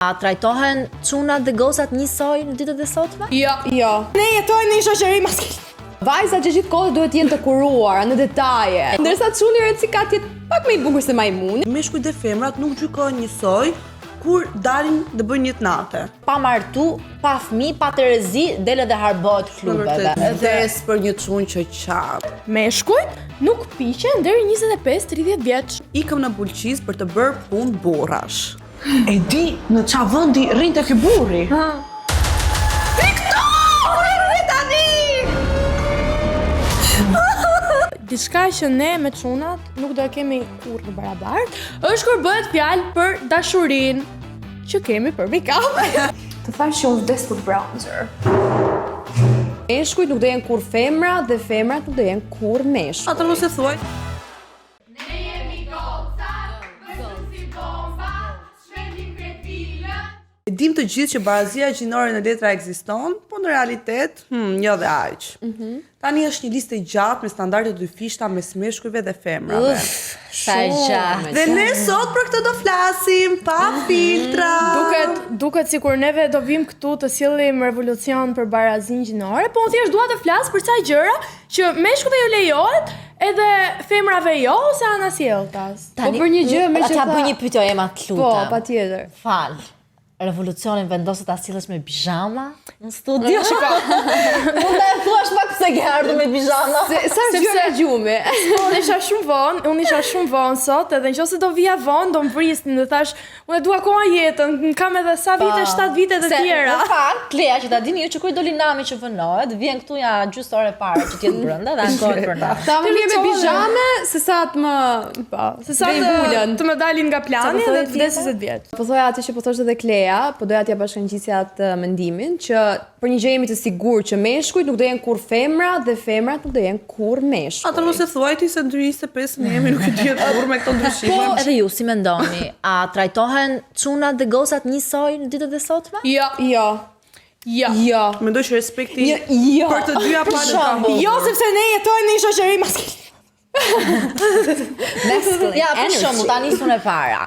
A trajtohen çunat dhe gozat njësoj në ditët e sotme? Jo. Ne jetojmë në një shoqëri maskile. Vajzat që gjithkohë duhet jenë të kuruara në detaje. Ndërsa çuni recikat jetë pak më i bukur se majmuni. Meshkujt dhe femrat nuk gjykohen njësoj kur dalin dhe bëjnë jetë natë. Pa martu, pa fëmijë, pa Terezi, del edhe harbohet klubeve. Edhe për një çun që qap. Meshkujt nuk piqen deri 25-30 vjeç. Ikëm në bulqiz për të bërë punë burrash. E di në qa vëndi rrinë të ky burri? Diçka që ne me çunat nuk do e kemi kurrë në barabart, është kur bëhet fjalë për dashurinë që kemi për make-up. Të thash që unë vdes për bronzer. Meshkujt nuk do jenë kur femra dhe femrat nuk do jenë kur meshkuj. Atë mos e thuaj. E dim të gjithë që barazia gjinore në letra ekziston, po në realitet, jo dhe aq. Tani është një listë e gjatë me standarde dyfishta mes meshkujve dhe femrave. Sa gjatë. Dhe ne sot për këtë do flasim, pa filtra. Duket sikur neve do vim këtu të sjellim revolucion për barazinë gjinore, po unë thjesht dua të flas për ca gjëra që meshkujve ju lejohet, edhe femrave jo ose anasjelltas. Tani, Po për një gjë me që ta bëj një pyetje Ema, të lutem. Po, patjetër. Fal. Revolucionin vendos ta sillesh me pijama në studio. Mund ta thuash pak se ke ardhur me pijama. Sa gjëra gjumi. Unë isha shumë vonë sot, edhe nëse do vija vonë do më prisnin, dhe thash, unë dua akoma jetën, kam edhe sa vite, 7 vite të tjera. Në fakt, Klea, që ta dini ju që kur doli Nami që vënohet, vjen këtu ja gjysmë ore para që t'jetë brenda dhe ankohet për na. Ta më mirë me pijame se sa të më, se sa të më dalin nga plani dhe të vdes 20 vjeç. Po thoya atë që po thoshte edhe Klea, po doja t'ja bashkëngjisja atë mendimin që për një gjë jemi të sigurt që meshkujt nuk do jenë kur femra dhe femrat nuk do jenë kur meshkuj. Atë mos e thuaj ti se ndry 25 jemi nuk e diet kur me këto ndryshime. Po, edhe ju si mendoni, a trajtohen çunat dhe gozat njësoj në ditët e sotme? Jo. Mendoj që respekti Jo. për të dyja palët ka humbur. Jo, sepse ne jetojmë në një shoqëri maskile. Ja, për shembull, tani sun e para.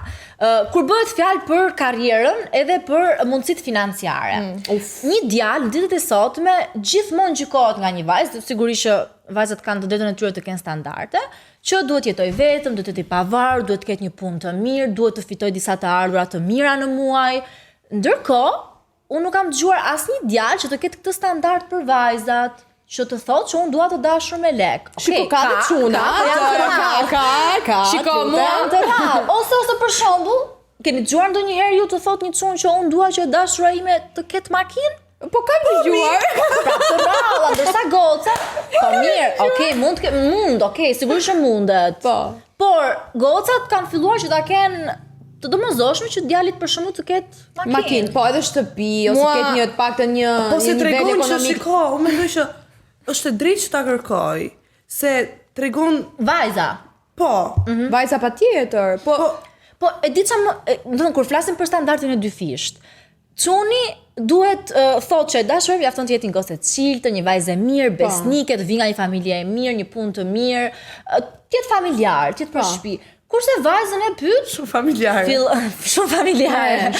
Kur bëhet fjalë për karrierën edhe për mundësitë financiare. Një djalë në ditët e sotme gjithmonë gjykohet nga një vajzë, sigurisht që vajzat kanë të drejtën e tyre të kenë standarde, që duhet jetoj vetëm, duhet të jetë i pavarur, duhet të ketë një punë të mirë, duhet të fitojë disa të ardhura të mira në muaj. Ndërkohë, unë nuk kam dëgjuar asnjë djalë që të ketë këtë standard për vajzat, që të thotë që unë dua të dashur me lek. Shiko, ka të çuna. Ka. Shiko, mua të rrallë. Ose për shembull, keni dëgjuar ndonjëherë ju të thotë një çun që unë dua që dashura ime të ketë makinë? Po kam dëgjuar. Pra të rralla, ndërsa goca, po mirë, mund, sigurisht që mundet. Po. Por gocat kanë filluar që ta kenë të domosdoshme që djalit për shembull të ketë Makinë, po edhe shtëpi ose ketë një të paktën një Po se nivel tregon që ekonomik. shiko, unë mendoj që është e drejtë që ta kërkoj, se tregon vajza. po. Vajza patjetër, Po e di çam, do të thënë kur flasim për standardin e dyfisht. Çuni duhet thotë që dashuri mjafton të jetë një gocë e çiltë, një vajzë e mirë, besnike, të vijë nga një familje e mirë, një punë të mirë, të jetë familjar, të jetë për shtëpi. Kurse vajzën e pyet Shumë familjare. Shumë familjare.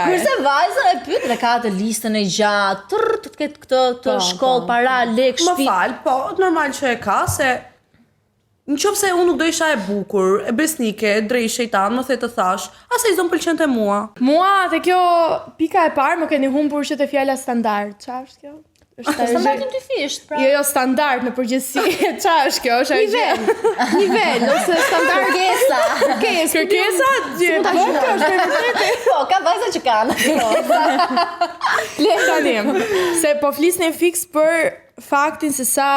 Kurse vajzën e pyet dhe ka atë listën e gjatë, të ketë këtë të shkollë, para, lek, Më shtëpi. fal, po, normal që e ka, se nëse unë nuk do isha e bukur, e besnike, e drejt shejtan, më the të thash, asa i zon pëlqente mua. mua te kjo pika e parë më keni humbur që te fjala standard. Çfarë është kjo? Standardin dyfisht, pra. Jo, standard në përgjithësi. Çfarë është kjo? Është nivel ose standard kërkesa. Kërkesa? Po, ka vajza që kanë. Le tanim. Se po flisnin fiks për faktin se sa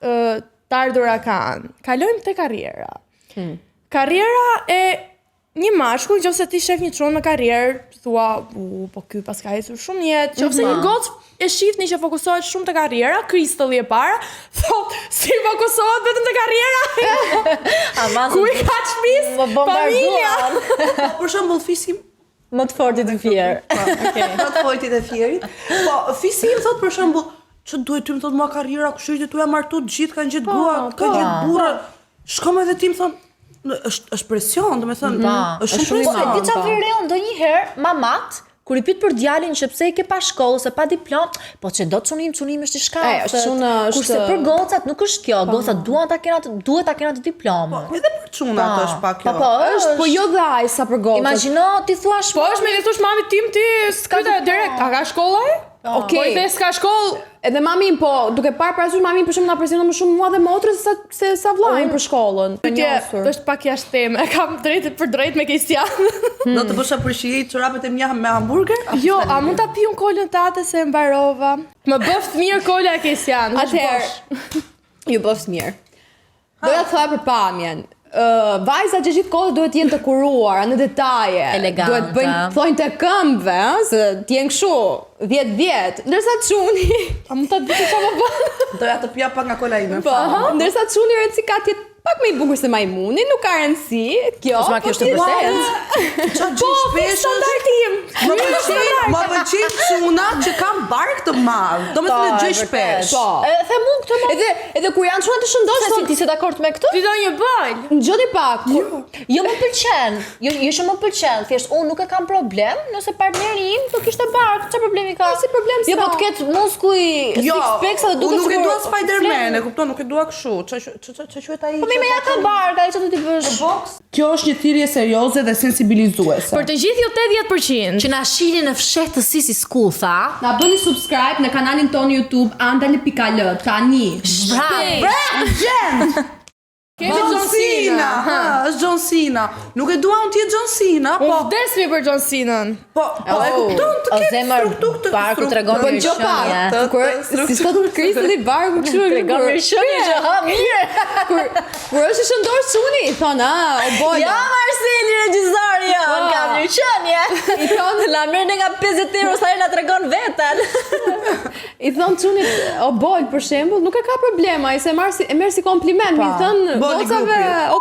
të ardhura kanë. Kalojmë te karriera. Karriera e një mashkull, nëse ti shef një çun në karrierë, thua, po ky pas ka ecur shumë jetë, nëse një gocë e shihni që fokusohet shumë te karriera, Kristolli e para, thot, si fokusohet vetëm te karriera? Ku i ka çmis? Familja. Për shembull, fisim Më të fortit të fjerë. më të fortit e fjerit. Po, fisi im thot për shembull, që duhet ty më thot mua karriera, kushtet tu ja martu të gjithë kanë gjetë grua, kanë gjetë burra. Shkome edhe ti më thon, është presion, domethënë, është shumë presion. Po, di çfarë vjen ndonjëherë mamat Kur i pyet për djalin që pse i ke pa shkollë, se pa diplom, po çe do çunim është i shkallët. Kurse për gocat nuk është kjo, gocat duhet ta kenë të diplomë. Edhe për çunat është pak kjo. Po, është, Po jo dhe ai sa për gocat. Imagjino ti thua Po është me le thosh mamit tim ti s'ka direkt, a ka shkolla? Okej. Po i the s'ka shkollë. Edhe mamin, po, duke parë parasysh mamin për shumë na presionon më shumë mua dhe motrën se sa vllajin për shkollën. Është pak jashtë teme. Kam drejt me Kristian. Do të bësh për shije çorapet e mia me hamburger? Jo, a mund ta piun kolën tate se mbarova? Më bëft mirë kola e Kristian. Atëherë, ju bëft mirë. Doja të thoya për pamjen. Vajzat që gjithë kohës duhet jenë të kuruara në detaje. Elegante. Duhet bëjnë thojnë të këmbëve, se t'jenë kështu 10-10, ndërsa çuni, A mund ta di çfarë bën? Doja të pija pak nga kola ime. ndërsa çuni rëndësi ka tjetë pak më i bukur se majmuni, nuk ka rëndësi. Kjo, S'ma kjo është të vërtetë. Qa gjithë shpesh Standardim. Më pëlqejnë çuna që kanë bark të madh. Do të thënë gjë shpesh. Po. Them unë këtë më. Edhe kur janë çuna të shëndosh, Si ti se dakord me këtë? Ti do një bal. ngjoni pak. Jo më pëlqen. Jo që më pëlqen, thjesht unë nuk e kam problem nëse partneri im do kishte bark, çfarë problemi ka? Si problem Jo, s'ka. po të ketë muskuj, six-pack sa të duket Unë nuk e sikur dua Spider-Man, flen. e kupton, nuk e dua kështu. Ç'a quhet ai? Po mi me ja ka bark, ai çfarë do t'i bësh? Kjo është një thirrje serioze dhe sensibilizuese. Për të gjithë ju 80%. Që na shihni në fshetë të Sisi School, tha. Na bëni subscribe në kanalin tonë YouTube andale.al tani. Bravo. Kemi John Cena. Është John Cena. Nuk e dua unë të jetë John Cena, Po po vdesmi për John Cena-n. po e kupton të O ketë zemër, strukturë barku tregon Po mirë gjo pak, shënje. kur si sot Kristi barku kështu Tregon mirë shënje që ha mirë. kur është shëndosh çuni, i thon, o boja. Ja Marseli regjisori jo, kam mirë shënje. I thon, La mirë nga 50 euro sa na tregon veten. i thon çuni, o boj për shembull, nuk e ka problem, ai se e merr si kompliment, mi thon Boli gocave, grupi. o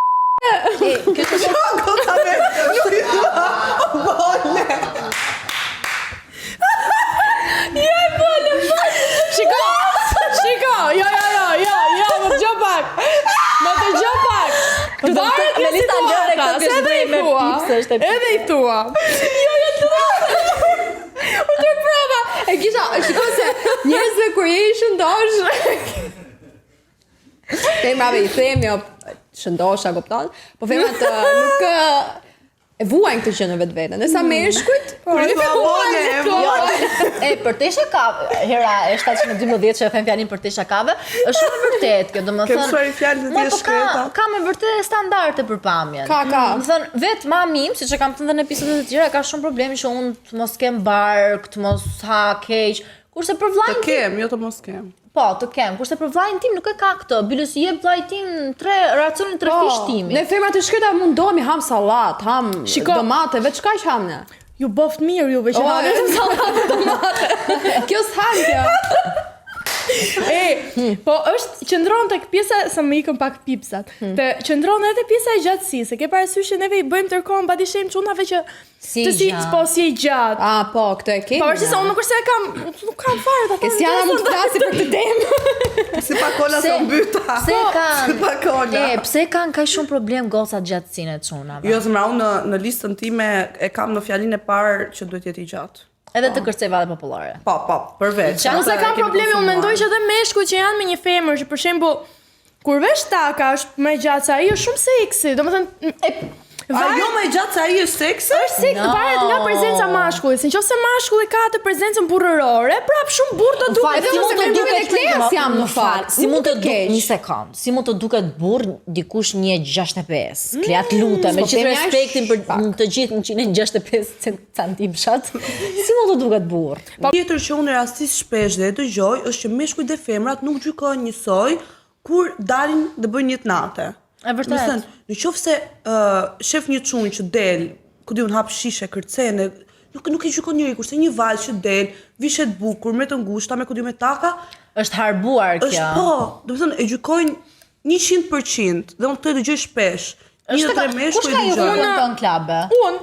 Shiko, jo, më dëgjoj pak. Më dëgjoj pak. Varet nga Melita lëre situata, këtë se edhe i me thua. pipse është e Edhe i thua. të prova. E kisha, shikoj se njerëzve kur je i shëndosh. Femrave i themi, o shëndosha, kupton? Po femrat nuk e vuajnë këtë gjë në vetveten. Ndërsa meshkujt, nuk e vuajnë, Jo, për te shakave, hera e 712 që e them fjalin për te shakave, është shumë e vërtet kjo, domethënë. Ke mësuar i fjalë të tjera shkreta? Ka me vërtet standarde për pamjen. Ka. Domethënë, vetë mami im, siç e kam thënë në episodet e tjera, ka shumë probleme që unë të mos kem bark, të mos ha keq, kurse për Të vllajin kem, jo të mos kem. po, të kem, kurse për vllajin tim nuk e ka këtë. Bilës i jep vllajt tim racionin 3 fish timi. Ne femrat e shkreta mundohemi ham sallat, ham Shiko. domate, veç çka që ham ne. Ju boft mirë juve që ha vetëm sallatë domate. Kjo s'han kjo. Po është qëndron tek pjesa sa më ikën pak pipsat. Te qëndron edhe pjesa e gjatësisë. Se ke parasysh që neve i bëjmë tërkohë body shame çunave që Si të gjatë. po si i gjatë. Ah, po, këtë e kemi. Pavarësisht se unë nuk është se e kam, nuk kam fare ta them. Kristiana mund të flasi për këtë temë. Si pa kola sa mbyta. Pse kanë? Si pa kola. Pse kanë kaq shumë problem gocat gjatësinë e çunave? Jo, zemra, unë në listën time e kam në fjalinë e parë që duhet jetë i gjatë. Edhe të kërcejave popullore. Po, përveç. Qa- Nëse kam probleme, unë mendoj që edhe meshkujt që janë me një femër që për shembull kur vesh taka është më gjatë se ai është shumë seksi. Domethënë A jo më gjatë se ai është seksi? është seksi varet nga prezenca mashkullit. Nëse mashkulli ka të prezencën burrërore, prap shumë burr do duket. Edhe mos e mendoj e Kleas jam në fakt. Si mund të Nuk e duket keq. një sekond? Si mund të duket burr dikush 1.65? Kleat lutem, me po gjithë themi respektin për të gjithë 165 centimshat. Si mund të duket burr? Tjetër që unë rastisht shpesh dhe e dëgjoj është që meshkujt dhe femrat nuk gjykojnë njësoj kur dalin dhe bëjnë një natë. E vërtet. Në qoftë se shef një çun që del, ku di un hap shishe kërcene, nuk e gjykon njëri, kurse një valë që del, vishet bukur, me të ngushta, me ku di me taka, Është harbuar kjo. është po, do të thënë e gjykojnë 100% dhe unë këtë e dëgjoj shpesh. Një dhe tre meshkuj Kush ka ju dëgjoj. në ton klabe? Unë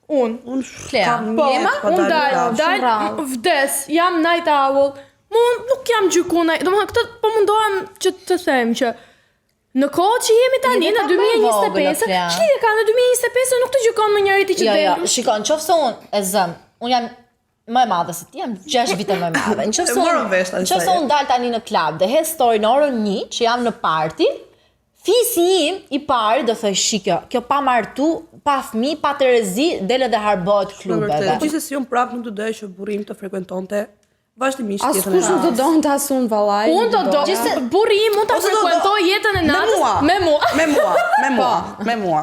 Unë Klea. kam Po, mjet pa unë dalë. dal vdes, jam night owl. Nuk jam gjykuna, domethënë këtë po mundohem që të them që në kohë që jemi tani Lidhje në pak më e vogël, 2025, Klea. ç'lidhje ka në 2025 nuk të gjykon me njëri ti që Jo, del. shikon, qofse unë e zëm, unë jam më e madhe se ti, jam 6 vite më e madhe. morëm vesh tani. Nëse unë dal tani në klub dhe hes story në orën 1 që jam në party, fisi im I pari do thoj shikjo, kjo pa martu, pa fëmijë, pa Terezi, dele dhe harbohet klubeve. Gjithsesi unë prapë nuk do doja që burri im të frekuentonte vazhdimisht As jetën e kush nuk do natës. donte as unë vallaj. Unë do burri im mund ta Ose do- frekuentoj jetën e natës me mua. Me mua.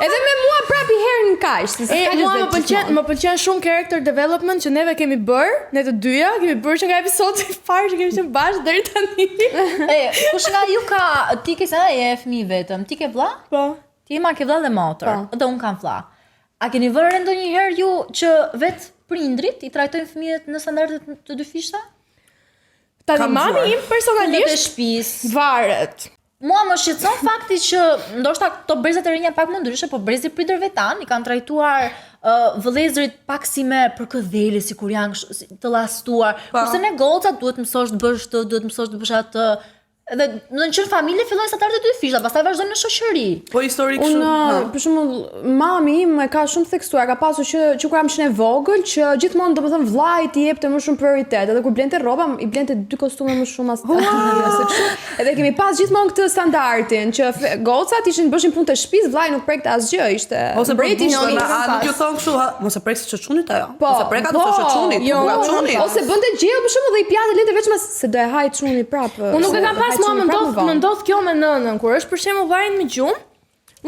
Edhe me mua prap I herë në kaq, se E, s'ka mua lezet më pëlqen shumë character development që neve kemi bërë, ne të dyja, kemi bërë që nga episodi I parë që kemi qenë bashkë deri tani. Kush nga ju ka, ti ke sa je fëmijë vetëm, ti ke vlla? Po. Ti ma ke vlla dhe motor, dhe unë kam vlla. A keni vënë re ndonjëherë ju që vetë prindrit I trajtojnë fëmijët në standardet të dyfishta? Tani Kam mami dëgjuar. im Punët e personalisht shtëpisë. varet. Mua më shqetëson fakti që ndoshta këto brezat e rinja pak më ndryshe, po brezi pritërve tan I kanë trajtuar vëllezërit pak si me përkëdhele, si kur janë të llastuar. Kurse ne gocat duhet mësosh të bësh të, duhet mësosh të bësh atë. Edhe në qenë familje fillojnë standardet e dyfishta, pastaj vazhdojnë në shoqëri. Po historik Unë, shumë. për shembull, mami im e ka shumë theksuar, ka pasur që kur jam qenë e vogël, që gjithmonë domethënë vllai I jepte më shumë prioritet, edhe kur blente rroba, I blente 2 kostume më shumë as se kështu. Edhe kemi pas gjithmonë këtë standardin që gocat bëshin punë të shtëpisë, vllai nuk prekte asgjë, ishte Ose mbreti për njëri. nuk ju thon kështu, mos e prek se çunit ajo. Po, Mos e prek ato se çunit, jo, buka çunit. Ose bënte gjell për shembull dhe I pjatë lente vetëm se do e haj çuni prapë. Unë nuk e kam pas mua më ndodh kjo me nënën, kur është për shembull vajin me gjumë,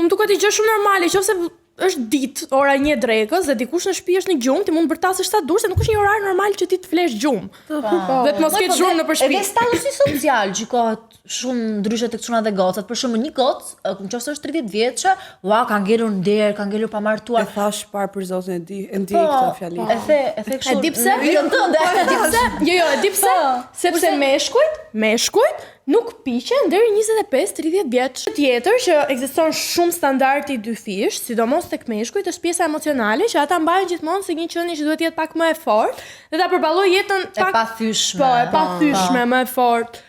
unë duket I gjë shumë normale, qofse është ditë, ora 1 drekës dhe dikush në shtëpi është në gjumë, ti mund bërtasësh sa dush, se nuk është një orar normal që ti të flesh gjumë. Dhe të mos ketë gjumë nëpër shtëpi. Edhe statusi social gjikohet shumë ndryshe tek çuna dhe gocat. Për shembull, një gocë, nëse është 30 vjeçë, ua, ka ngelur nder, ka ngelur pa E martuar. thash parë për zotin e di këtë fjali. E the kështu. E di pse? Jo, E di pse? Jo, e di pse? Sepse meshkujt nuk piqen deri 25-30 vjeç. Tjetër që ekziston shumë standardi dyfish, sidomos tek meshkujt, është pjesa emocionale që ata mbajnë gjithmonë si një qenie që duhet jetë pak më e fortë dhe ta përballojë jetën pak pathyeshme. Po, e pathyeshme, më e fortë.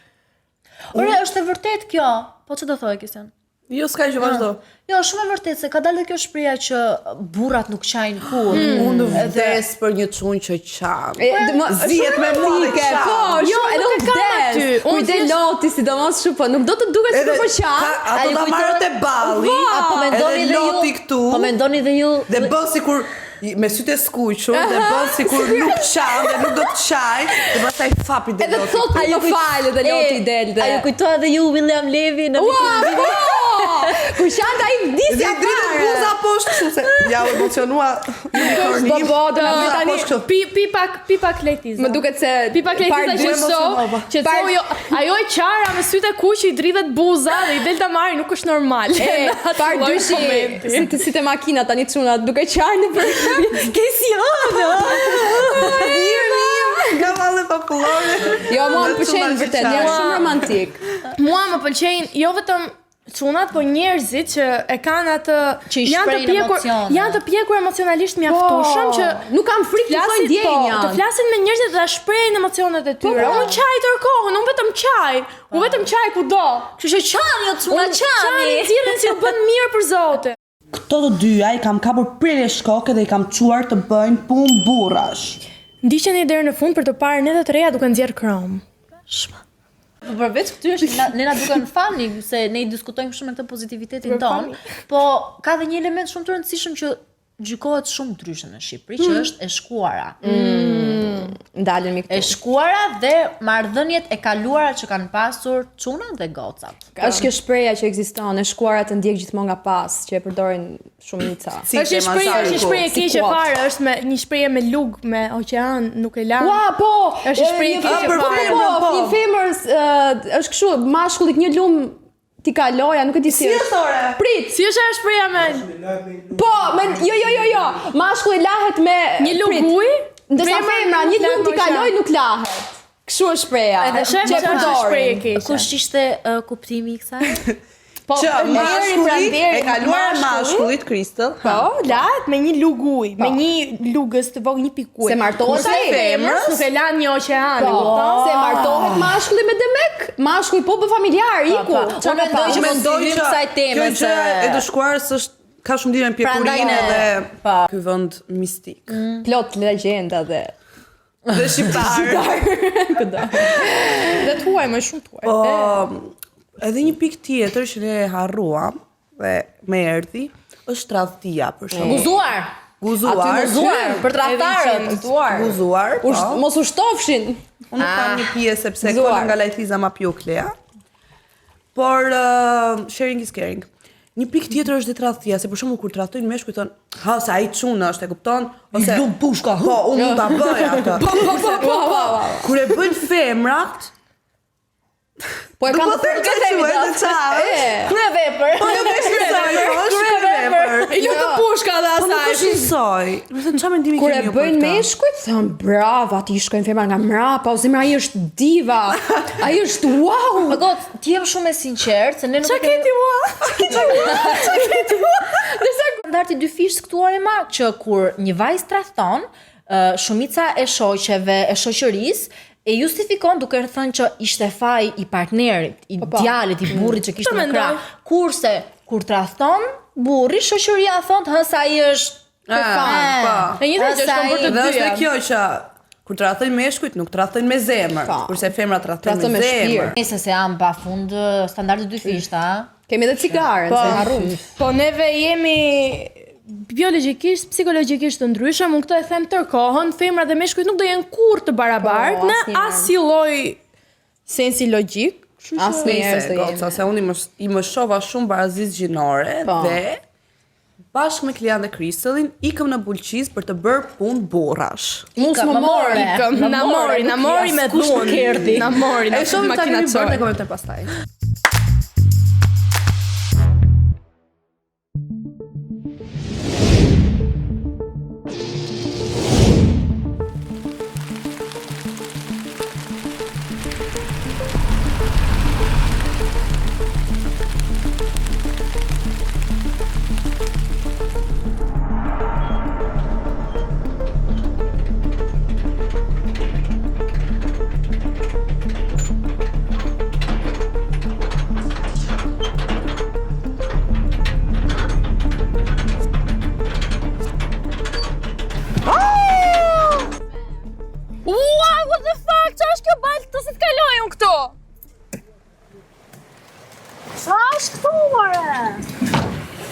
Ore, është e vërtet kjo. Po ç'do thojë Kristian? Jo, s'ka që vazhdo. Jo, shumë e vërtet se ka dalë kjo shpreha që burrat nuk qajnë kur. Unë vdes për një çun që qan. Zihet me mua dhe ke. qan. Po, Jo, shumë edhe nuk e unë kam vdes. aty. Kur Unë del thjesht- loti, sidomos shumë, po nuk do të duket si po qan. Ato ta marrë te balli. Po mendoni Edhe dhe loti ju. këtu. Po mendoni dhe ju. Dhe bën sikur me sytë e skuqur dhe bën sikur nuk qan dhe nuk do të qaj, dhe pastaj fapi dhe Edhe loti. thot ajo falë dhe loti del dhe. A ju kujtoa dhe ju William Levy në Kur qanta I vdisja Dhe dritë fare. buza poshtë kështu se ja u emocionua unicornim. Po, do na Buza tani poshtë kështu. pi pak letiza. Më duket se Pipa Kletiza që emocionova. që ajo e qara me sytë e kuq I dridhet buza dhe I del ta marri nuk është normal. par dyshi si te makina tani çuna duke qarë në për. Ke si Nga valle popullore. Jo, mua më pëlqen vërtet, janë shumë romantik. Mua më pëlqejnë jo vetëm çunat, po njerëzit që e kanë atë Që I shprehin emocione. janë të pjekur emocionalisht mjaftueshëm që nuk kanë frikë të thojnë ndjenjat. të flasin me njerëzit dhe ta shprehin emocionet e tyre. Unë qaj tërkohën, unë vetëm qaj. Unë vetëm qaj kudo. Kështu që qani o çuna Qani nxirren si u bën mirë për Zotin. Këto të dyja I kam kapur prirje shkoke dhe I kam çuar të bëjnë punë burrash. Ndiqeni deri në fund për të parë ne të reja duke nxjerr krom. Po përveç këtyre është ne na duken fani se ne I diskutojmë shumë me këtë pozitivitetin ton, po ka dhe një element shumë të rëndësishëm që gjykohet shumë ndryshe në Shqipëri, që është e shkuara. Ndalemi E këtu. shkuara dhe marrëdhëniet e kaluara që kanë pasur çunat dhe gocat. Është kjo shpreha që ekziston, e shkuara të ndjek gjithmonë nga pas, që e përdorin shumica. Është një shprehje e keqe fare, është me një shprehje me lug, me oqean, nuk e lan. Ua, po! Është shprehje një keqe femër, fare. po, një femër është kështu, mashkullit një lum ti kaloja, nuk e di si është. Prit. Si është ajo shprehja me Po, jo. Mashkulli lahet me një lug prit. ujë? Ndërsa femra një lum ti kaloj nuk lahet. Kështu është shpreha. Edhe shef që që është përdorin. shprehje e keqe. Kush ishte kuptimi I kësaj? Po, Që mashkulli e kaluar mashkullit Kristël. Po, lahet me një lug ujë, me një lugës të vogël, një pikë ujë. Se martohet ai. Femrës nuk e lan një oqean, Po, se martohet mashkulli me Demek. Mashkulli po bë familjar, iku. Çfarë mendoj që mos hym kësaj teme Kjo se gjë e të shkuarës është ka shumë lidhje me Prandaj pjekurinë ne- dhe po. ky vend mistik. Plot legjenda dhe Dhe shqiptar. Dhe tuaj, më shumë tuaj. Po, edhe një pikë tjetër që ne harruam dhe më erdhi, është tradhtia për shembull. Guzuar. Guzuar për tradhtarët. Guzuar. Po. Mos u shtofshin. Unë nuk kam një pjesë sepse kolla nga lajthiza ma pjukleja. Por sharing is caring. Një pikë tjetër është dhe tradhtia, se për shembull kur tradhtojnë meshkuj thon, ha sa ai çunë është, e kupton? Ose lum pushka. Po, unë mund ta bëj atë. Po. Kur e bëjnë femrat, Po e kanë të Kryevepër. Po jo vesh kryevepër. I lutë pushka dhe Po nuk asaj. është njësoj. Do të thënë çfarë mendimi Kur e keni ju për bëjnë këtë? meshkujt, thon bravo, ti shkojnë femra nga mrapa, ose ai është diva. Ai është wow. Po god, ti je shumë e sinqert se ne nuk standardi dy fish këtuar ma që kur një vajzë tradhton, shumica e shoqeve, e shoqërisë e justifikon duke thënë që ishte faj i partnerit, i djalit, i burrit që kishte në krah. Kurse kur tradhton burri, shoqëria thonë hë sa ai është E një që është për të Dhe është dyja. dhe kjo që kur tradhtojnë meshkujt, nuk tradhtojnë me zemër, kurse femrat tradhtojnë me zemër. Nëse se jam pafund standardi dy fishta. Kemi edhe cigaren, se harrum. Po neve jemi biologjikisht, psikologjikisht të ndryshëm, unë këtë e them tërkohën, femrat dhe meshkujt nuk do jenë kurrë të barabartë në asnjë lloj sensi logjik. Asnjëherë se Goca, se unë i më shova shumë barazisë gjinore dhe bashkë me Klian dhe Kristallin ikëm në Bulqiz për të bërë punë burrash. Mos më more. Na mori me dhunë. Na mori E në shohim ta kemi bërë, makinaçore. ne komentojmë pastaj. Wow, what the fuck? Qa është kjo balë të si të kaloj unë këto? Qa është këtu, more?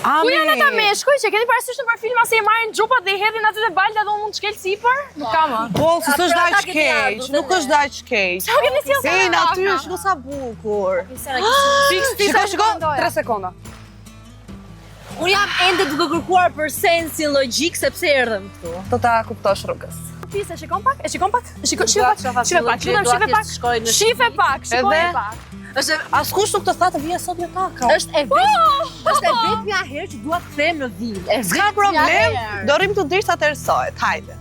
Ku janë ata meshkuj që keni parasysh në për filma se i marrin gjupat dhe i hedhin aty te balda dhe unë mund të shkel sipër? Nuk kam. Po, s'është daq keq, nuk është daq keq. Qa keni si ose? Se aty është sa bukur. Shiko, 3 sekonda. Unë jam ende duke kërkuar për sensin logjik sepse erdhëm këtu. Do ta kuptosh rrugës. Pise, shikon pak? E shikon pak? Shife pak. Shife pak. Është Askush nuk të tha të vija sot me kaka. është e vetmja herë që dua të them në villë. S'ka problem, do rrim të dritë sa të ersohet, hajde.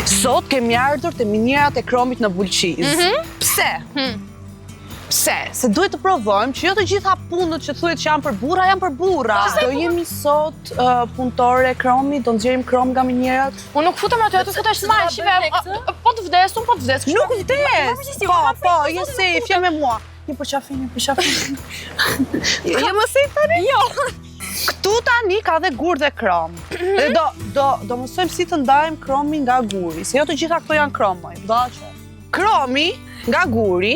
Sot kemi ardhur te minirat e Kromit në Bulqiz. Pse? Pse? Se duhet të provojmë që jo të gjitha punët që thuhet që janë për burra, janë për burra. Do jemi sot punëtore Kromi, do nxjerrim Krom nga minierat. Unë nuk futem aty, aty futesh smar, shive. Po të vdes, unë po të vdes. Nuk vdes. Po, je safe, je me mua. Një për qafin. Je më safe tani? Jo. Këtu tani ka dhe gur dhe krom. Dhe do mësojmë si të ndajmë kromin nga guri, se jo të gjitha këto janë kromoj. Kromi nga guri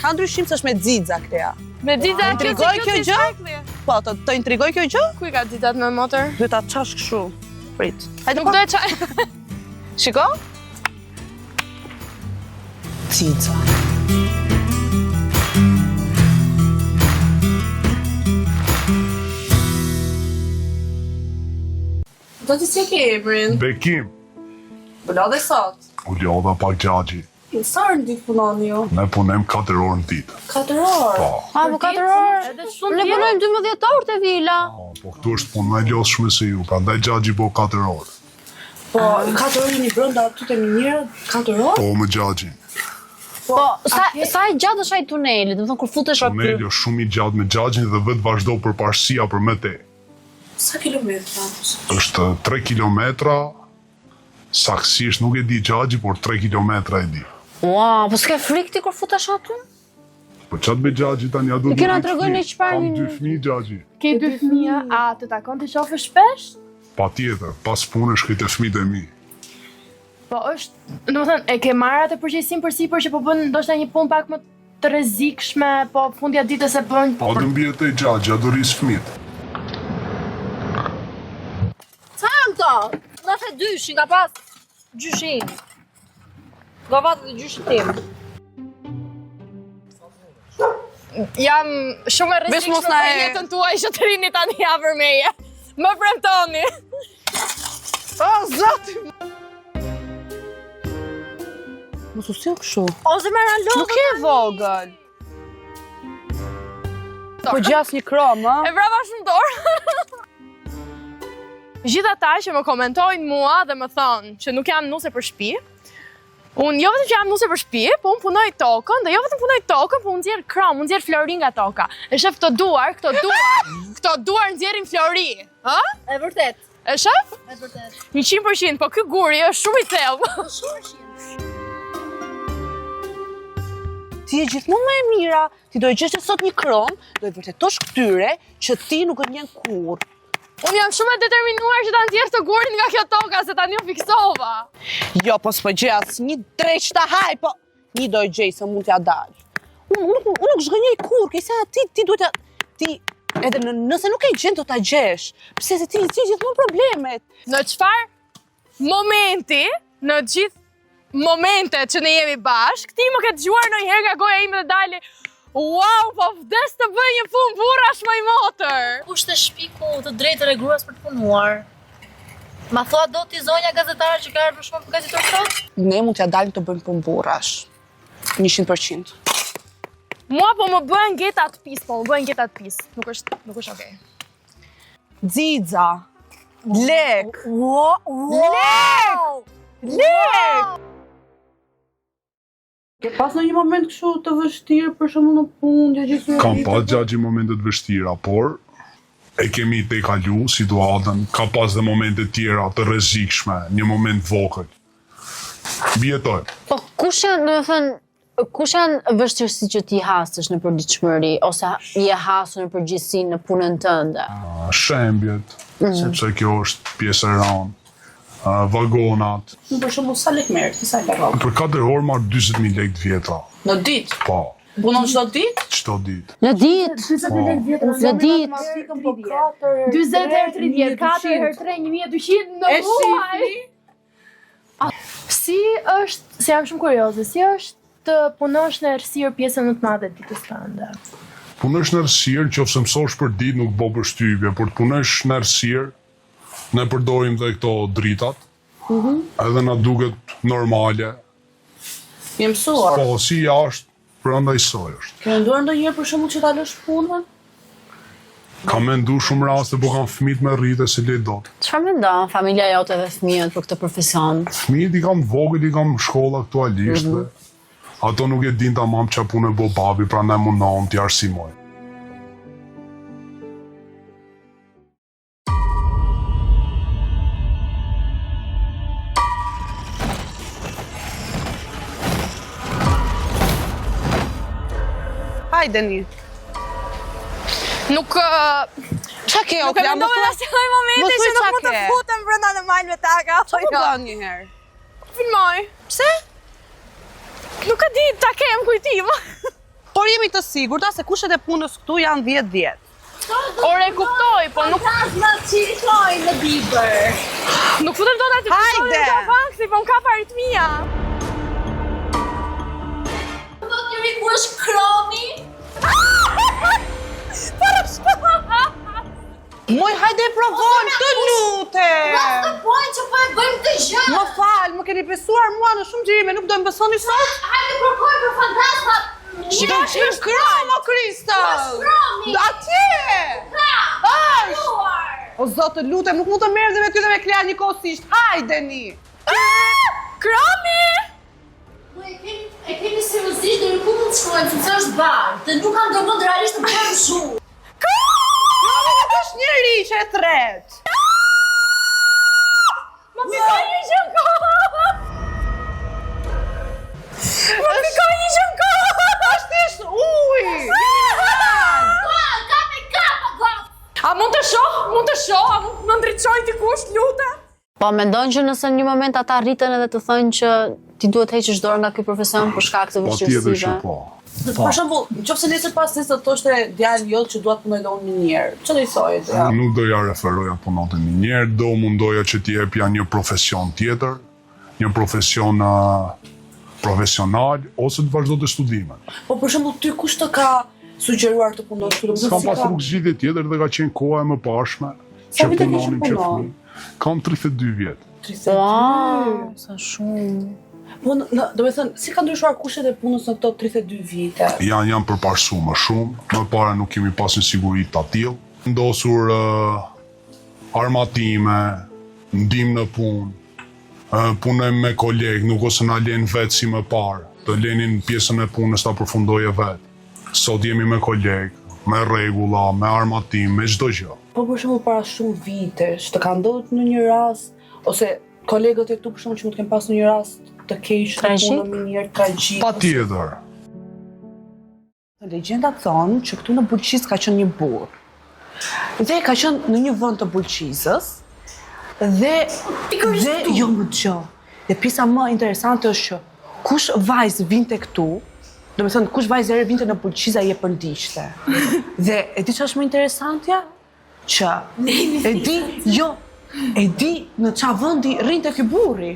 ka ndryshim se është me xixa këteja. Me dita Intrigoj kjo gjë? Po, të intrigoj kjo gjë? Ku i ka ditat me motor? Duhet ta çash kështu. Prit. Hajde Nuk po. do e qaj. Shiko. Xixa. Do t'i si e ke emrin? Bekim, Bëlo dhe sot. u lodha pak gjagji. Sa orë në ditë punoni ju? Ne punem 4 orë në ditë. 4 orë? Po, Po 4 orë. Ne punojmë 12 orë te vila. po këtu është punë më e lodhshme se ju, prandaj gjagji po 4 orë. Po, 4 orë jeni brenda aty te minierat? 4 orë? Po me gjagjin. Po, sa i gjatë është ai tuneli? Do të thonë kur futesh Tuneli është shumë i gjatë me gjagjin dhe vetë vazhdo për parësia për me te. Sa kilometra? Është 3 kilometra, saksisht nuk e di gjagji, por 3 kilometra e di. Ua, po s'ke frikë ti kur futesh aty? Po qatë me gjagji tani a do kena tregoni çfarë Kam një- 2 fëmijë gjagji. Ke 2 fëmija, a të takon të qofë shpesh? Patjetër, pas punës shkoj te fëmijët e mi. Po është, domethënë, e ke marrë atë përgjegjësinë përsipër që po bën ndoshta një punë pak më të rrezikshme, po fundja ditës e bën. Po të mbjetej gjatë gjadurisë fëmijët. Sa janë këto? Nëse dyshin, ka pas gjyshin. Gavatë dhe gjyshin tim. Jam shumë e rrezikshme mos na për e- jetën tuaj që të rini tani hapër meje. Më premtoni. O, zoti! Mos u sill kështu. Ose me ralo. Nuk je vogël. Po gjas një krom, E vrava shumë dorë. Gjithë ata që më komentojnë mua dhe më thonë që nuk jam nuse për shtëpi, unë jo vetëm që jam nuse për shtëpi, po unë punoj tokën, dhe jo vetëm punoj tokën, po unë nxjerr krom, unë nxjerr flori nga toka. E shef këto duar nxjerrin flori. Ë? E vërtet. E shef? E vërtet. 100%, po ky guri është shumë i thellë. Ti je gjithmonë më e mira. Ti do e gjesh sot një krom, do e vërtetosh këtyre që ti nuk e njen kurr. Unë jam shumë e determinuar që ta nxjerr të gurin nga kjo toka, se tani u fiksova. Jo, po s'po gjej as një dreq ta haj, po një do e gjej se mund t'ja dal. Unë nuk zhgënjej kurrë, kisa ti duhet ta ti edhe nëse nuk e gjen do ta gjesh. Pse se ti gjithmonë problemet. Në çfarë momenti, në gjithë momentet që ne jemi bashkë, ti më ke dëgjuar ndonjëherë nga goja ime dhe dali, wow, po vdes të bëj një punë burrash më i motër. Kush të shpiku të drejtën e gruas për të punuar? Ma thua do ti zonja gazetare që ka ardhur shumë gazetor sot? Ne mund t'ja dalim të bëjmë punë burrash. 100%. Mua po më bëhen geta të pis, po më bëhen geta të pis. Nuk është okay. Xixa. Lek. Wow! Lek. Ke pas në një moment kështu të vështirë për shembull në punë, gjithë Kam pas gjatë momentet vështira, por e kemi te kalu situatën, ka pas dhe momente tjera të rrezikshme, një moment vogël. Bjetoj. Po kush janë vështirësitë që ti hasësh në përditshmëri ose je hasur në përgjithësi në punën tënde? Shembjet, sepse kjo është pjesë e rëndë. Vagonat. Për shembull sa lek merr, ti sa ka rroba? Për 4 orë marr 40.000 lekë të vjetra. Në ditë. Po, Punon çdo ditë? çdo ditë. Në ditë. Në ditë. 40 herë 30, 4 herë 3, 1200 në muaj. Si është, se jam shumë kurioze, si është të punosh në errësirë pjesën më të madhe të ditës tënde? Punosh në errësirë, nëse mësosh për ditë nuk bë përshtypje, por të punosh në errësirë, ne përdorim dhe këto dritat, edhe na duket normale. Je mësuar. Po, si jashtë, brenda i saj është. Ke menduar ndonjëherë për shembull që ta lësh punën? Kam mendu shumë raste, po kam fëmijët me rrite si le dot. Çfarë mendon familja jote dhe fëmijët për këtë profesion? Fëmijët i kam vogël, i kam shkolla aktualisht. Ato nuk e din tamam çfarë punë bë babi, prandaj mundon t'i arsimoj. Hajdeni. Nuk Qa ke o nuk e mendova në asnjë momenti që nuk mund të futem brenda në malë taka apo Po jo. bën një herë. Filmoj. Pse? Nuk e di, ta kem kujtim. Por jemi të sigurta se kushtet e punës këtu janë 10-10. Ore kuptoj, po nuk Ma qitoj në bibër. nuk futem dot aty. Hajde! Ka faksi, po m'ka aritmia. Do të njëri ku është kromi? Moj, hajde provojmë, të lutem! Të pojnë që po e bëjmë të gjë. Më fal, më keni besuar mua në shumë gjërime, nuk do më besoni sot? Hajde kërkoj për fantasma. Shiko, është krom, o Kristall! Kromi. Atje! Luar. O Zot, të lutem, nuk mund të merrni me ty dhe me Klea njëkohësisht. Hajdeni! Kromi! Po e kemi seriozisht dhe ku mund të shkruajmë, sepse është barë, dhe nuk kanë gëvënd realisht të bëjmë shumë. Kromi nuk është njeri që e thret! Ma pikoj një gjë në kohë! Ma pikoj një gjë në kohë! Është thjesht ujë! Ka me kapa, A mund të shoh? A mund të ndriçoj dikush Po mendon që nëse në një moment ata rriten edhe të thënë që ti duhet heqësh dorë nga ky profesion për shkak të Patjetër që vështirësive. po. Për shembull, nëse nesër pas nesër të thoshte djalë jot që dua të punoj dhe unë minier, çfarë do i thoje? Nuk do ja referoja punonte minier, do mundoja që t'i jepja një profesion tjetër, një profesion profesional ose të vazhdonte studimet. Po për shembull, ty kush të ka sugjeruar të punosh këtu? S'kam pasur zgjidhje tjetër dhe ka qenë koha e mëparshme Sa që vite ke punonim që që punon? fëmijë. Kam 32 vjet. Wow, sa shumë. Po, do me thënë, si ka ndryshuar kushtet e punës në këto 32 vite? Janë përparsu më shumë, më para nuk kemi pasur siguri të tillë. Ndosur armatime, ndim në punë, punojmë me kolegë, nuk ose na len vetë si më parë, të lenin pjesën e punës ta përfundoje vetë. Sot jemi me kolegë, me rregulla, me armatim, me çdo gjë. Po për shembull para shumë vitesh, të ka ndodhur në një rast ose kolegët e tu për shembull që mund të kenë pasur një rast të keq në punën minier tragjik. Patjetër. Legjendat thonë që këtu në Bulqiz ka qenë një burr. Dhe ka qenë në një vend të Bulqizës dhe jo më dëgjoj. Dhe pjesa më interesante është që kush vajzë vinte këtu, do me thënë kush vajzë e re vinte në Bulqiz ai e përndiqte. Dhe e di ç'është më interesantja? Që e di në qa vendi rrinte ky burri.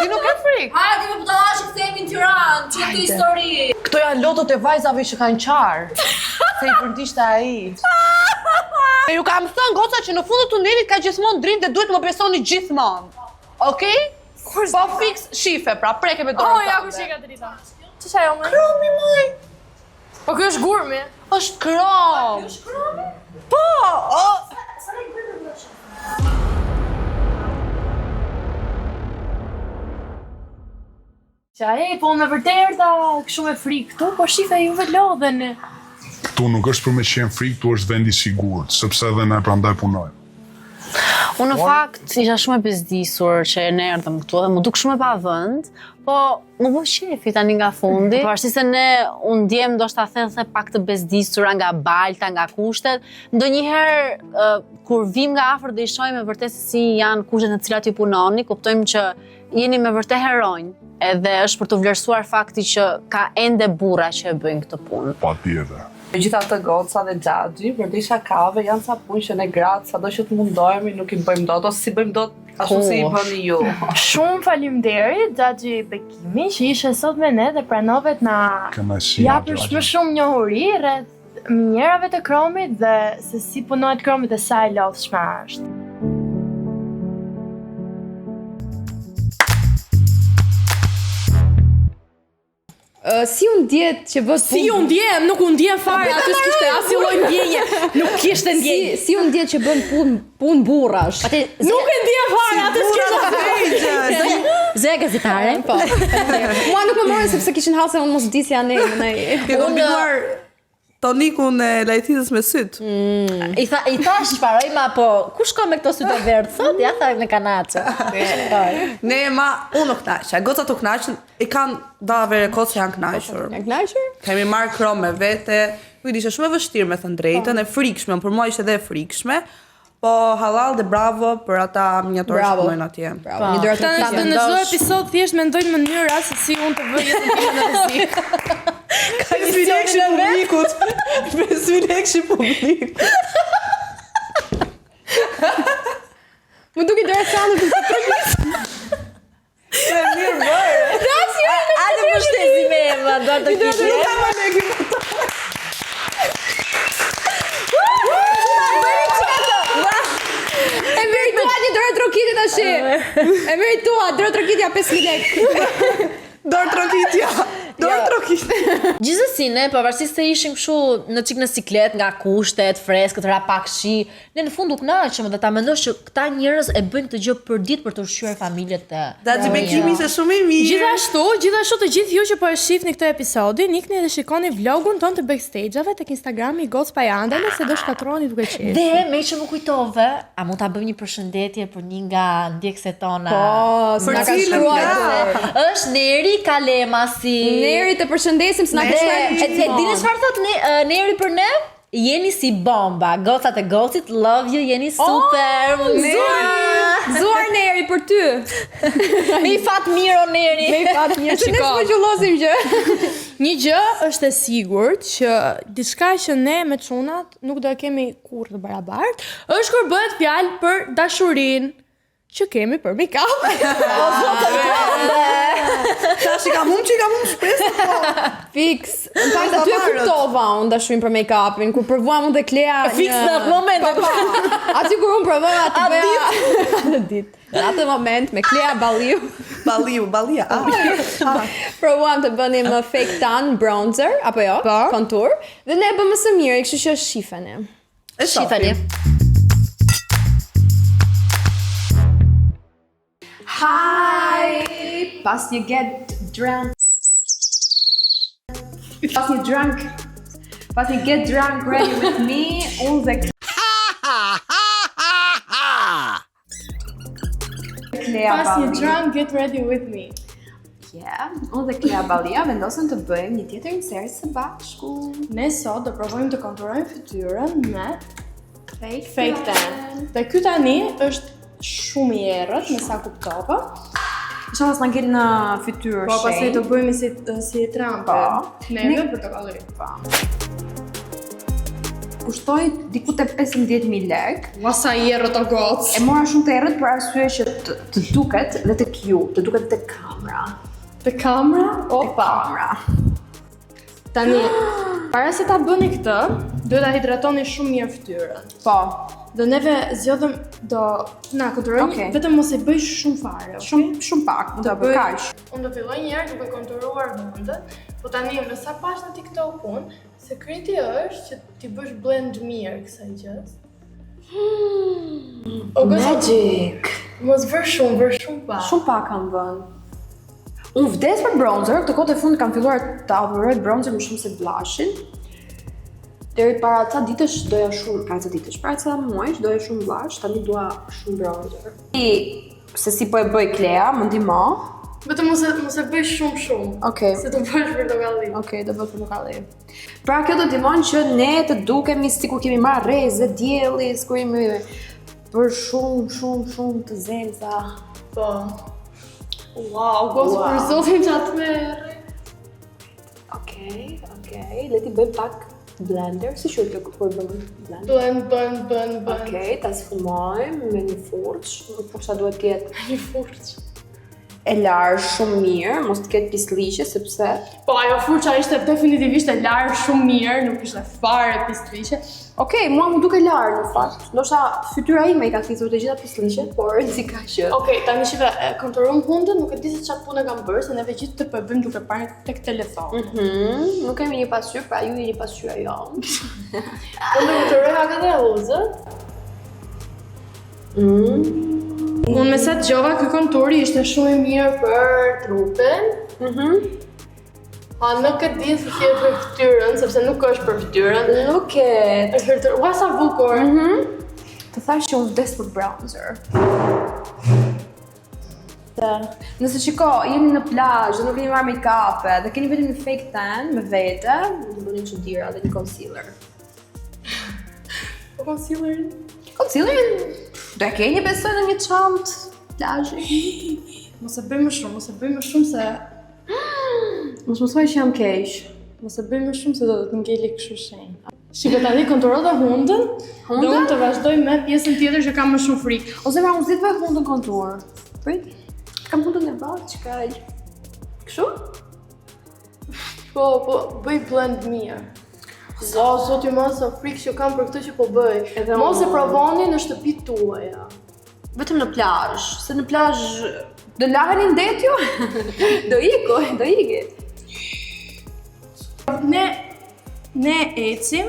Ti nuk e frikë? Hajde me budallashë kthehemi në Tiranë, që këtë histori. Këto janë lotët e vajzave që kanë qarë. Se i përndishte ai. E ju kam thënë goca që në fund të tunelit ka gjithmonë dritë dhe duhet më besoni gjithmonë. Okej? Po fix shife, pra preke me dorën. Ja ku shika drita. Ç'është ajo më? Kromi maj. Po ky është gurmi. Është krom. Është kromi? Po, Qa po me vërtetë kështu me frikë këtu, po shife juve lodhen. Këtu nuk është për me qenë frikë, këtu është vendi sigurt, sepse edhe ne prandaj punojmë. Unë në fakt isha shumë e bezdisur që ne erdhëm këtu dhe më duk shumë e pavend, po më bë shefi tani nga fundi. Pavarësisht se ne u ndjem ndoshta thellë pak të bezdisura nga balta, nga kushtet, ndonjëherë kur vim nga afër dhe i shohim me vërtet se si janë kushtet në të cilat ju punoni, kuptojmë që jeni me vërtet heronj. Edhe është për të vlerësuar fakti që ka ende burra që e bëjnë këtë punë. Patjetër. Gjitha të goca dhe xhaxhi, për disha kave, janë sa punë që ne gratë, sado që të mundohemi, nuk i bëjmë dot, ose si bëjmë dot, ashtu si i bëni ju. Shumë faleminderit Xhaxhi Bekimi që ishe sot me ne dhe pranove të na japësh më shumë njohuri rreth minjerave të kromit dhe se si punohet kromi dhe sa e lodhshme është. Si u ndjet që bët Si u ndjem, nuk u ndjem fare, aty s'kishte asnjë lloj ndjenje. Nuk kishte ndjenje. Si u ndjet që bën punë burrash? Nuk e ndjem fare, aty s'kishte. Zë gazetare. Po. Mua nuk më morën sepse kishin hallse unë mos disja ne. Ti kombinuar tonikun e lajthizës me syt. I thash çfarë, ma po, ku shkon me këto sytë e verdh sot? Ja tha me kanaçe. Ne unë nuk knaqja, gocat u knaqën, i kanë davere kot që janë knaqur. Janë knaqur? Kemi marrë krom me vete, nuk ishte shumë e vështirë me thënë drejtën, e frikshme, për mua ishte edhe e frikshme. Po halal dhe bravo për ata miniaturë që punojnë atje. Bravo. Një dorë të Në çdo episod thjesht mendojnë mënyra se si unë të bëj jetën time në rrezik. Ka një sfilekshi publikut. Me sfilekshi publikut. Më duke dorë sanë të trokit. Me mirë bërë. Hajde mbështesi me Eva, do të kishë. E meritua një dorë trokiti tash. E meritua dorë trokitja 5.000 lekë. Dorë trokitja. Dorë trokitja. Gjithsesi ne pavarësisht se ishim kështu në çik në siklet nga kushtet, freskët, ra pak shi, ne në fund u kënaqëm dhe ta mendosh që këta njerëz e bëjnë këtë gjë për ditë për të ushqyer familjet e. Daxhi me kimi se shumë i mirë. Gjithashtu të gjithë ju që po e shihni këtë episodin, ikni dhe shikoni vlogun ton të backstage-ave tek Instagrami i Goc Pajandale se do shkatroni duke qeshur. Dhe me që më kujtove, a mund ta bëjmë një përshëndetje për një nga ndjekëset tona? Po, Për s'na ka cilën shkruar. Është Neri Kalemasi. Neri të përshëndesim s'na ka shkruar. E dini çfarë thot Neri për ne? Jeni si bomba, gocat e gocit, love you, jeni super. Zuar Neri për ty. Me i fat mirë o Neri. Me i fat mirë. Ne s'po gjullosim gjë. Një gjë është e sigurt që diçka që ne me çunat nuk do e kemi kurrë të barabartë, është kur bëhet fjalë për dashurinë që kemi për make-up. Tash i kam umë shpresë. Fix. Në fakt aty e kuptova unë dashurinë për make-upin, kur provuam unë dhe Klea. Fix në atë moment. Aty kur unë provova të bëja atë ditë. Në atë moment me Klea Ballia. Provuam të bënim fake tan bronzer apo jo? Kontur. Dhe ne e bëm më së miri, kështu që shifeni. Shifeni. Hi! Pas you get drunk. Pas you get drunk ready with me, unë dhe Klea Ballia. drunk, get ready with me. Yeah, unë dhe Klea Ballia vendosëm të bëjmë një tjetër inserit së bashku. Ne sot do provojmë të konturojmë fytyrën me Fake tan. Dhe ky tani është shumë i errët, me sa kuptova. Inshallah s'na ngel në fytyrë Po, pastaj shenjë. do bëjmë si trampe. Po. Neve portokalli. Kushtoi diku te 15.000 lekë. Ua sa i errët o goc. E mora shumë të errët për arsye që të duket dhe tek ju, të duket tek kamera. Te kamera? Opa. Kamera. Tani, para se ta bëni këtë, duhet ta hidratoni shumë mirë fytyrën. Po. Dhe neve zgjodhëm do na konturojmë, Okej. vetëm mos e bëj shumë fare. Okay? Shumë pak, mund ta bëj kaq. Unë do filloj një herë duke konturuar vendët, po tani me sa pash në TikTok-un, sekreti është që ti bësh blend mirë kësaj gjës. Magic. Mos vër shumë pak. Shumë pak kam vënë. Unë vdes për bronzer, këtë kohë të fund kam filluar të adhuroj bronzer më shumë se blushin. Deri para ca ditësh doja shumë, para ca muajsh doja shumë blush, tani dua shumë bronzer. Se si po e bëj Klea, më ndihmo. Vetëm mos e bëj shumë. Okej. Se të bësh portokalli. Okej, do bëj portokalli. Pra kjo do t'ndihmon që ne të dukemi sikur kemi marrë rrezë dielli, sikur jemi për shumë të zelza. Po. Wow, goc për zotin qatë me erë. Okej, le ti bëj pak blender, si që kjo kur bëjmë blender. Bën. Okej, ta sfumojmë me një furçë, furça duhet të jetë Një furqë. e larë shumë mirë, mos të ketë pisliqe, sepse Po, ajo furqa ishte definitivisht e larë shumë mirë, nuk ishte fare pisliqe. Okej, mua më duke larë në fakt. Ndoshta fytyra ime i ka thithur të gjitha pisliqet, por si ka që. Okej, tani shive, konturum hundën, nuk e di se çfarë punë kam bërë, se neve gjithë të bëjmë duke parë tek telefon. Nuk kemi një pasqyrë, pra ju jeni pasqyra jonë. Po më konturoja këtë huzët. Unë me sa dëgjova ky konturi ishte shumë i mirë për trupin. Pa nuk e di se si është për fytyrën, sepse nuk është për fytyrën. Nuk e... Është për ua sa bukur. Të thash që unë vdes për bronzer. Nëse shiko, jemi në plazh dhe nuk keni marrë make-up dhe keni vetëm një fake tan me vete, do bëni çuditëra dhe një concealer. Po concealerin? Concealerin do e keni besoj në një çantë plazhi. Mos e bëj më shumë se Mos më thuaj që jam keq. mos e bëj më shumë se do të ngeli kështu shenjë. Shikoj tani kontrolo të hundën, dhe unë të vazhdoj me pjesën tjetër që kam më shumë frikë. Ose pra unë zit vaj hundën kontur. Prit, kam hundën e bashkë, çkaj. Kështu? Po, bëj blend mirë. Zoti më sa frikë që kam për këtë që po bëj. Edhe Mos e unë. provoni në shtëpi tuaja. Vetëm në plazh, se në plazh do laheni ndet ju? Do iki. ne ecim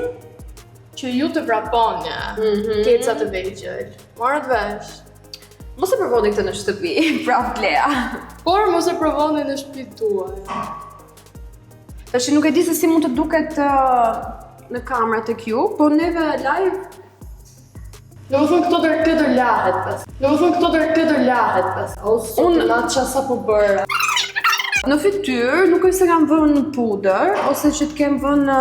që ju të vraponi. Keca të vegjël. Morët vesh. Mos e provoni këtë në shtëpi, prap Lea. Por mos e provoni në shtëpitë tuaj. Tash nuk e di se si mund të duket në kamera tek ju, po neve live Këto tërë lahet pas. Unë na çasa po bëra. në fytyrë nuk është se kam vënë në pudër ose që të kem vënë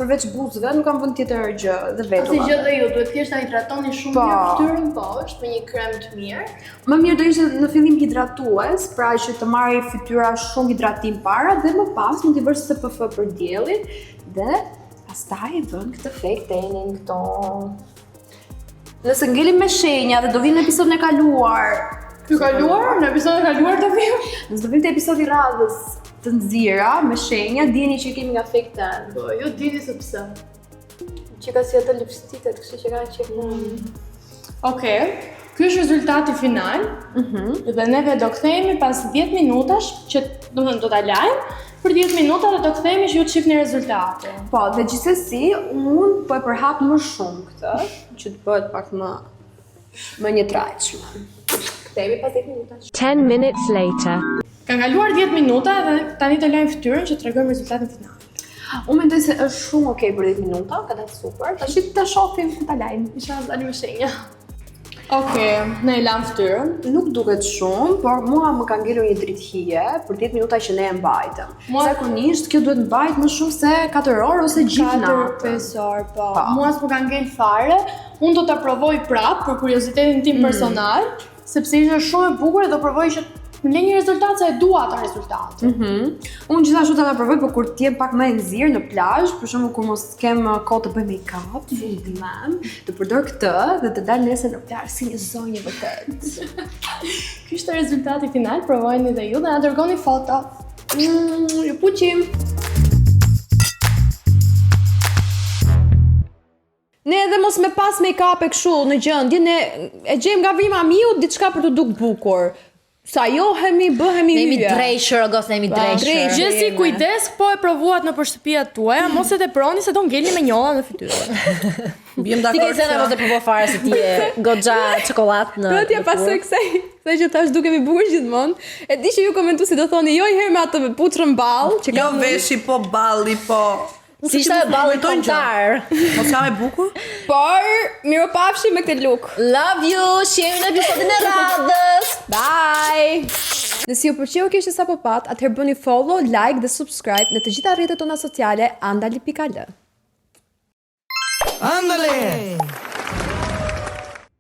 përveç buzëve, nuk kam vënë tjetër gjë dhe Si vetëm. gjë dhe ju, duhet thjesht ta hidratoni shumë mirë fytyrën poshtë me një krem të mirë. Më mirë do ishte në fillim hidratues, pra që të marrë fytyra shumë hidratim para dhe më pas mund t'i bësh SPF për diellin dhe pastaj vën këtë fake tanning këto. Nëse ngelim me shenja dhe do vinë në episodin e kaluar, Në episodin e kaluar do vim. nëse do vinë te episodi radhës të nxjera me shenja, dijeni që kemi nga fake tan. Po, ju dini se pse. Që ka si ato lipstiket, kështu që kanë qenë. Okej, ky është rezultati final. Dhe neve do kthehemi pas 10 minutash, që do ta lajm për 10 minuta dhe do kthehemi që ju të shihni rezultatin. Po, dhe gjithsesi, unë po e përhap më shumë këtë, që të bëhet pak më një trajtshme. Kthehemi pas 10 minutash. 10 minutes later. Kanë kaluar 10 minuta dhe tani të lajm fytyrën që t'rregojmë rezultatin final. Unë mendoj se është shumë okay për 10 minuta, ka dalë super. Tash ta shohim ku ta lajm. Isha tani me shenja. Okej, ne e lam fytyrën. Nuk duket shumë, por mua më ka ngelur një dritë hije për 10 minuta që ne e mbajtëm. Zakonisht kjo duhet mbajt më shumë se 4 orë ose gjithë natën. 4-5 orë, po. Mua s'më ka ngel fare. Unë do ta provoj prapë për kuriozitetin tim personal, sepse ishte shumë e bukur dhe do provoj që më le një rezultat se e dua atë rezultat. Unë gjithashtu ta provoj, por kur t'jem pak më e nxirr në plazh, për shembull kur mos kem kohë të bëj make-up, full glam, të përdor këtë dhe të dal nesër në plazh si një zonjë vërtet. Ky është rezultati final, provojeni dhe ju dhe na dërgoni foto. Ju puqim. Ne edhe mos me pas make-up e kështu në gjendje, ne e gjejmë nga Vrima Miu diçka për të duk bukur. Sajohemi, bëhemi Ne jemi hyje. drejshër, ogos, ne jemi drejshër. Gjësi kujdes, po e provuat në shtëpiat tuaja, mos e teproni se do ngelni me njolla në fytyrë. Bjem Ti ke dakord. zënë mos e provo fare se ti je goxha çokoladë në. Do t'ja pasoj kësaj që thash dukemi bukur gjithmonë. E di që ju komentuesi do thoni jo i herë me atë putrën ball, që Jo ka veshi, po balli, po... Si ishte balli kontar. Mos jam e bukur? por miropafshi me këtë look. Love you, shihemi në episodin e radhës. Bye. Nëse ju pëlqeu kjo që sapo pat, atëherë bëni follow, like dhe subscribe në të gjitha rrjetet tona sociale andali.al. ¡Ándale!